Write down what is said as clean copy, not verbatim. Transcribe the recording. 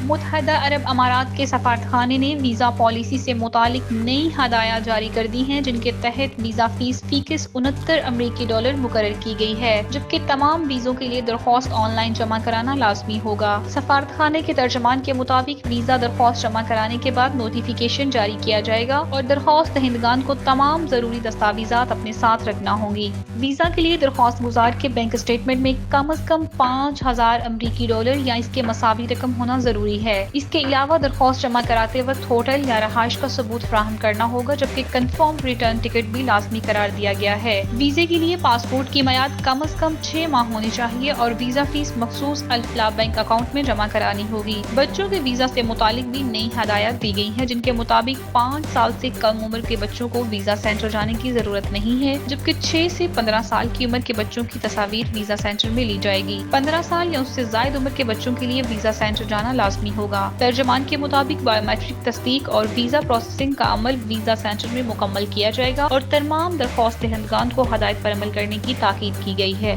متحدہ عرب امارات کے سفارتخانے نے ویزا پالیسی سے متعلق نئی ہدایات جاری کر دی ہیں، جن کے تحت ویزا فیس فیکس 69 امریکی ڈالر مقرر کی گئی ہے، جبکہ تمام ویزوں کے لیے درخواست آن لائن جمع کرانا لازمی ہوگا۔ سفارتخانے کے ترجمان کے مطابق ویزا درخواست جمع کرانے کے بعد نوٹیفیکیشن جاری کیا جائے گا اور درخواست دہندگان کو تمام ضروری دستاویزات اپنے ساتھ رکھنا ہوں گی۔ ویزا کے لیے درخواست گزار کے بینک اسٹیٹمنٹ میں کم از کم 5,000 امریکی ڈالر یا اس کے مساوی رقم ہونا ضروری ہے۔ اس کے علاوہ درخواست جمع کراتے وقت ہوٹل یا رہائش کا ثبوت فراہم کرنا ہوگا، جبکہ کنفرم ریٹرن ٹکٹ بھی لازمی قرار دیا گیا ہے۔ ویزے کے لیے پاسپورٹ کی میعاد کم از کم 6 ماہ ہونی چاہیے اور ویزا فیس مخصوص الفلاح بینک اکاؤنٹ میں جمع کرانی ہوگی۔ بچوں کے ویزا سے متعلق بھی نئی ہدایات دی گئی ہیں، جن کے مطابق 5 سال سے کم عمر کے بچوں کو ویزا سینٹر جانے کی ضرورت نہیں ہے، جبکہ 6 سے 15 سال کی عمر کے بچوں کی تصاویر ویزا سینٹر میں لی جائے گی۔ 15 سال یا اس سے زائد عمر کے بچوں کے لیے ویزا سینٹر جانا لازمی ہوگا۔ ترجمان کے مطابق بائیو میٹرک تصدیق اور ویزا پروسیسنگ کا عمل ویزا سینٹر میں مکمل کیا جائے گا اور تمام درخواست دہندگان کو ہدایت پر عمل کرنے کی تاکید کی گئی ہے۔